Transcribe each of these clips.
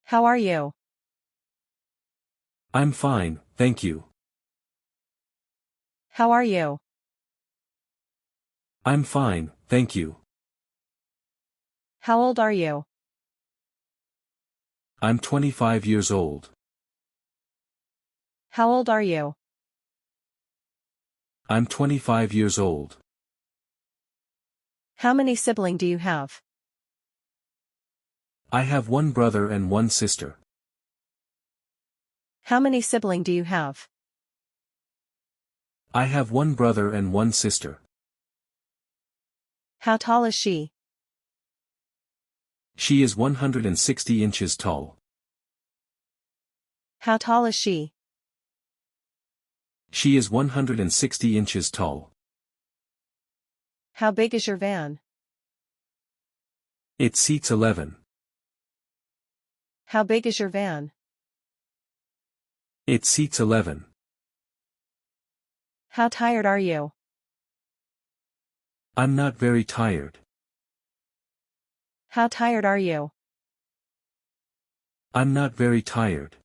How are you? I'm fine, thank you. How are you? I'm fine, thank you. How old are you? I'm 25 years old. How old are you? I'm 25 years old. How many siblings do you have? I have one brother and one sister. How many siblings do you have? I have one brother and one sister. How tall is she? She is 160 inches tall. How tall is she? She is 160 inches tall. How big is your van? It seats 11. How big is your van? It seats 11. How tired are you? I'm not very tired. How tired are you? I'm not very tired.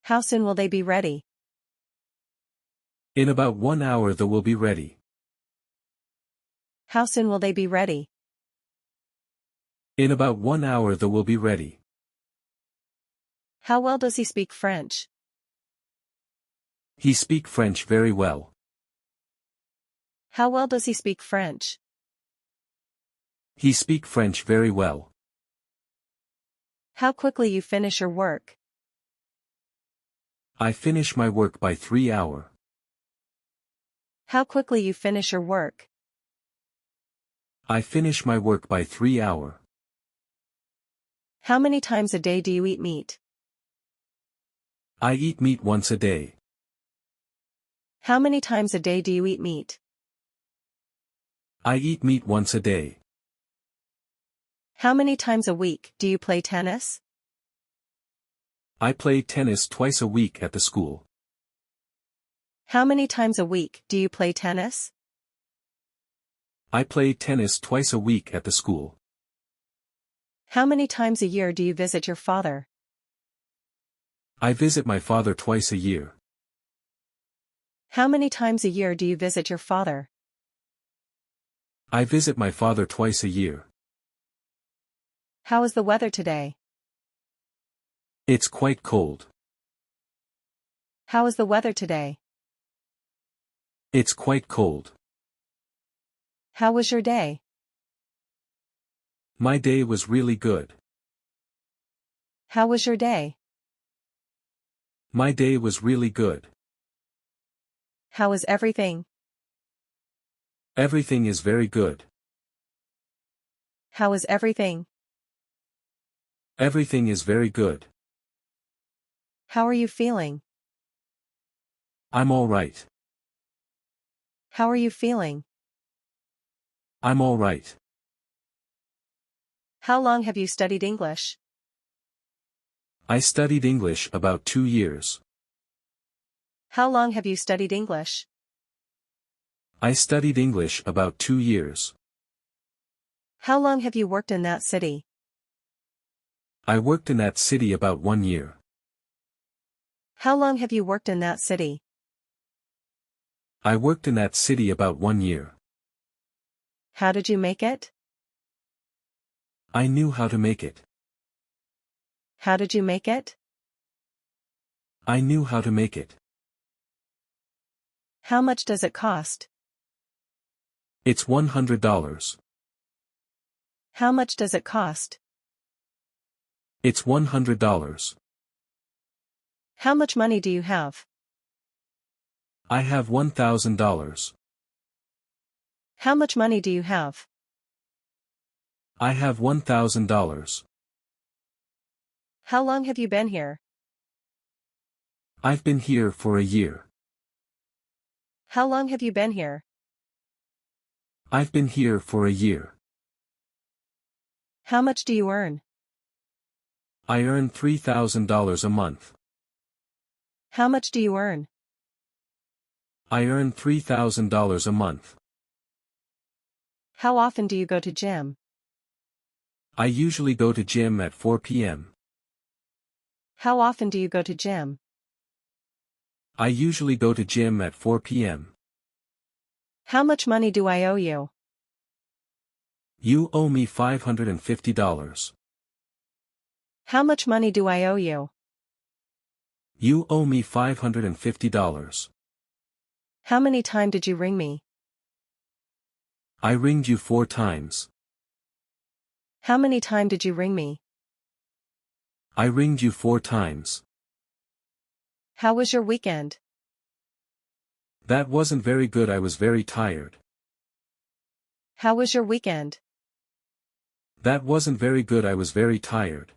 How soon will they be ready? In about 1 hour they will be ready. How soon will they be ready? In about 1 hour they will be ready. How well does he speak French? He speak French very well. How well does he speak French? He speak French very well. How quickly you finish your work? I finish my work by 3 hour. How quickly you finish your work? I finish my work by 3 hour. How many times a day do you eat meat? I eat meat once a day. How many times a day do you eat meat? I eat meat once a day. How many times a week do you play tennis? I play tennis twice a week at the school. How many times a week do you play tennis? I play tennis twice a week at the school. How many times a year do you visit your father? I visit my father twice a year. How many times a year do you visit your father? I visit my father twice a year. How is the weather today? It's quite cold. How is the weather today? It's quite cold. How was your day? My day was really good. How was your day? My day was really good. How is everything? Everything is very good. How is everything? Everything is very good. How are you feeling? I'm all right. How are you feeling? I'm all right. How long have you studied English? I studied English about 2 years. How long have you studied English? I studied English about 2 years. How long have you worked in that city? I worked in that city about 1 year. How long have you worked in that city? I worked in that city about 1 year. How did you make it? I knew how to make it. How did you make it? I knew how to make it. How much does it cost? It's $100. How much does it cost? It's $100. How much money do you have? I have $1,000. How much money do you have? I have $1,000. How long have you been here? I've been here for a year. How long have you been here? I've been here for a year. How much do you earn? I earn $3,000 a month. How much do you earn? I earn $3,000 a month. How often do you go to gym? I usually go to gym at 4 p.m. How often do you go to gym? I usually go to gym at 4 p.m. How much money do I owe you? You owe me $550. How much money do I owe you? You owe me $550. How many times did you ring me? I ringed you 4 times. How many times did you ring me? I ringed you 4 times. How was your weekend? That wasn't very good. I was very tired. How was your weekend? That wasn't very good. I was very tired.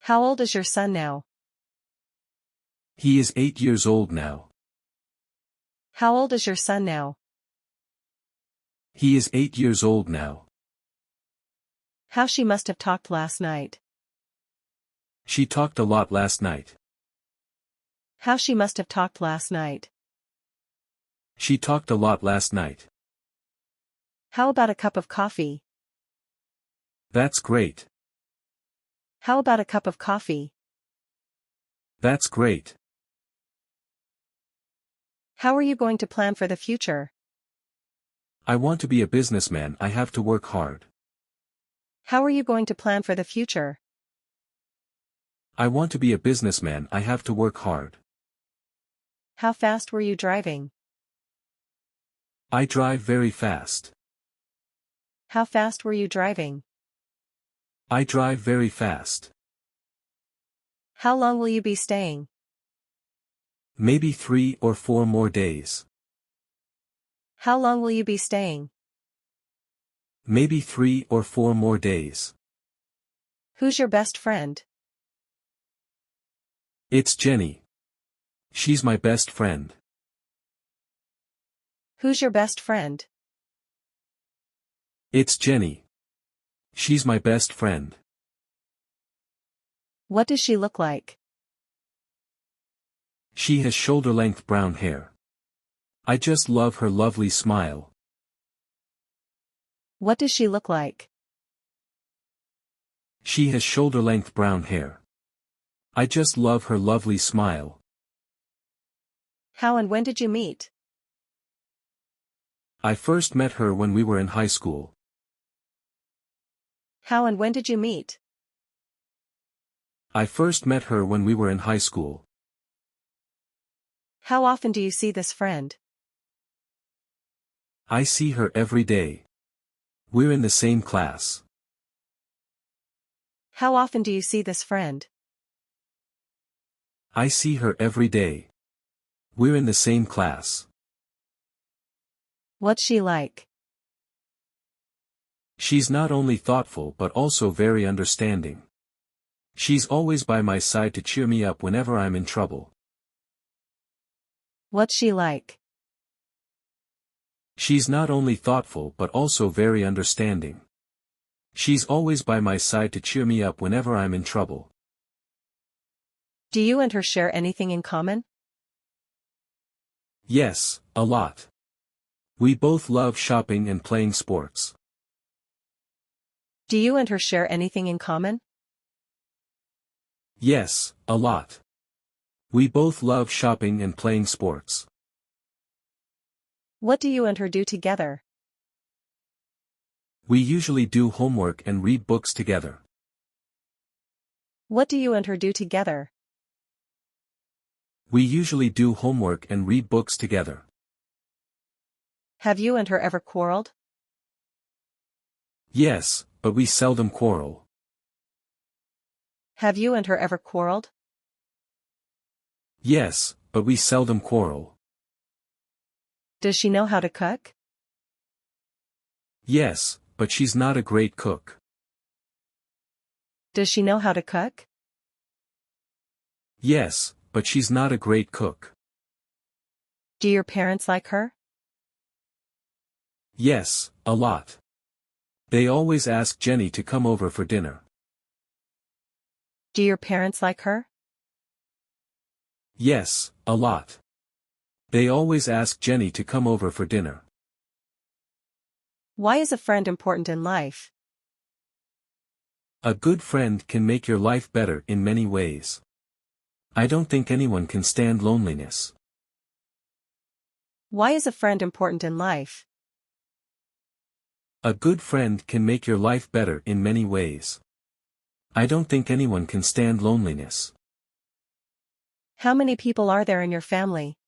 How old is your son now? He is 8 years old now. How old is your son now? He is 8 years old now. How she must have talked last night. She talked a lot last night. How she must have talked last night. She talked a lot last night. How about a cup of coffee? That's great. How about a cup of coffee? That's great. How are you going to plan for the future? I want to be a businessman. I have to work hard. How are you going to plan for the future? I want to be a businessman. I have to work hard. How fast were you driving? I drive very fast. How fast were you driving? I drive very fast. How long will you be staying? Maybe 3 or 4 more days. How long will you be staying? Maybe 3 or 4 more days. Who's your best friend? It's Jenny. She's my best friend. Who's your best friend? It's Jenny. She's my best friend. What does she look like? She has shoulder-length brown hair. I just love her lovely smile. What does she look like? She has shoulder-length brown hair. I just love her lovely smile. How and when did you meet? I first met her when we were in high school. How and when did you meet? I first met her when we were in high school. How often do you see this friend? I see her every day. We're in the same class. How often do you see this friend? I see her every day. We're in the same class. What's she like? She's not only thoughtful but also very understanding. She's always by my side to cheer me up whenever I'm in trouble. What's she like? She's not only thoughtful but also very understanding. She's always by my side to cheer me up whenever I'm in trouble. Do you and her share anything in common? Yes, a lot. We both love shopping and playing sports. Do you and her share anything in common? Yes, a lot. We both love shopping and playing sports. What do you and her do together? We usually do homework and read books together. What do you and her do together? We usually do homework and read books together. Have you and her ever quarreled? Yes, but we seldom quarrel. Have you and her ever quarreled? Yes, but we seldom quarrel. Does she know how to cook? Yes, but she's not a great cook. Does she know how to cook? Yes, but she's not a great cook. Do your parents like her? Yes, a lot. They always ask Jenny to come over for dinner. Do your parents like her? Yes, a lot. They always ask Jenny to come over for dinner. Why is a friend important in life? A good friend can make your life better in many ways. I don't think anyone can stand loneliness. Why is a friend important in life? A good friend can make your life better in many ways. I don't think anyone can stand loneliness. How many people are there in your family?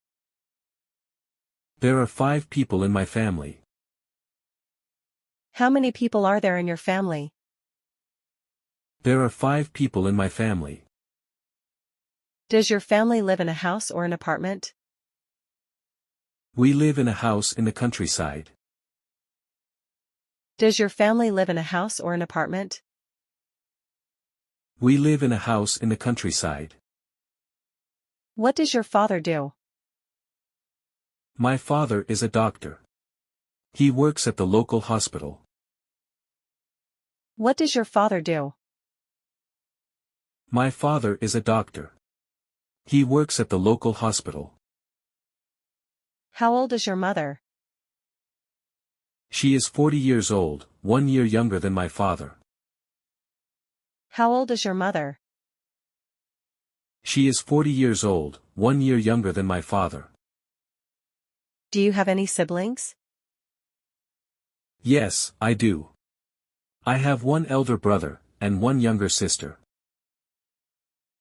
There are 5 people in my family. How many people are there in your family? There are 5 people in my family. Does your family live in a house or an apartment? We live in a house in the countryside. Does your family live in a house or an apartment? We live in a house in the countryside. What does your father do? My father is a doctor. He works at the local hospital. What does your father do? My father is a doctor. He works at the local hospital. How old is your mother? She is 40 years old, 1 year younger than my father. How old is your mother? She is 40 years old, 1 year younger than my father. Do you have any siblings? Yes, I do. I have 1 elder brother, and 1 younger sister.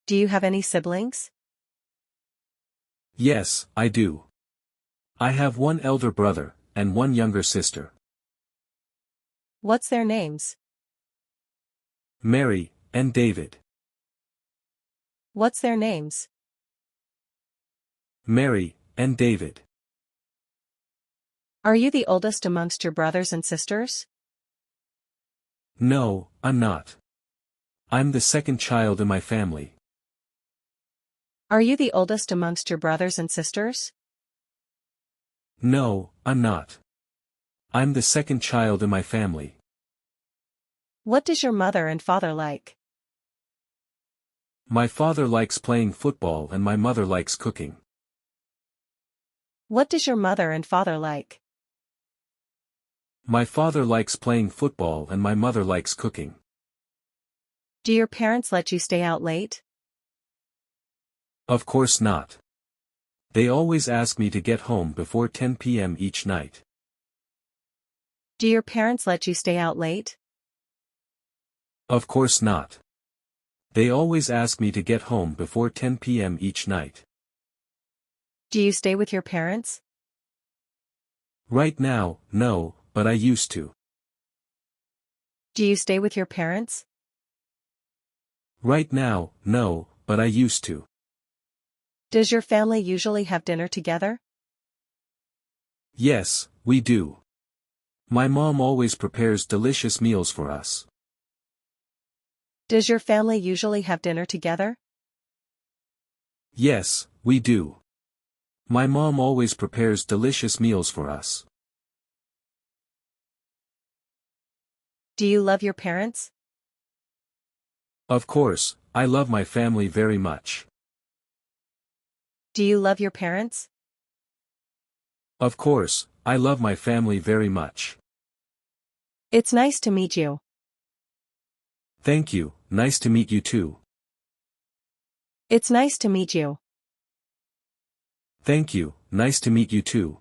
Do you have any siblings? Yes, I do. I have 1 elder brother, and 1 younger sister. What's their names? Mary, and David. What's their names? Mary, and David. Are you the oldest amongst your brothers and sisters? No, I'm not. I'm the second child in my family. Are you the oldest amongst your brothers and sisters? No, I'm not. I'm the second child in my family. What does your mother and father like? My father likes playing football and my mother likes cooking. What does your mother and father like? My father likes playing football and my mother likes cooking. Do your parents let you stay out late? Of course not. They always ask me to get home before 10 p.m. each night. Do your parents let you stay out late? Of course not. They always ask me to get home before 10 p.m. each night. Do you stay with your parents? Right now, no, but I used to. Do you stay with your parents? Right now, no, but I used to. Does your family usually have dinner together? Yes, we do. My mom always prepares delicious meals for us. Does your family usually have dinner together? Yes, we do. My mom always prepares delicious meals for us. Do you love your parents? Of course, I love my family very much. Do you love your parents? Of course, I love my family very much. It's nice to meet you. Thank you, nice to meet you too. It's nice to meet you. Thank you, nice to meet you too.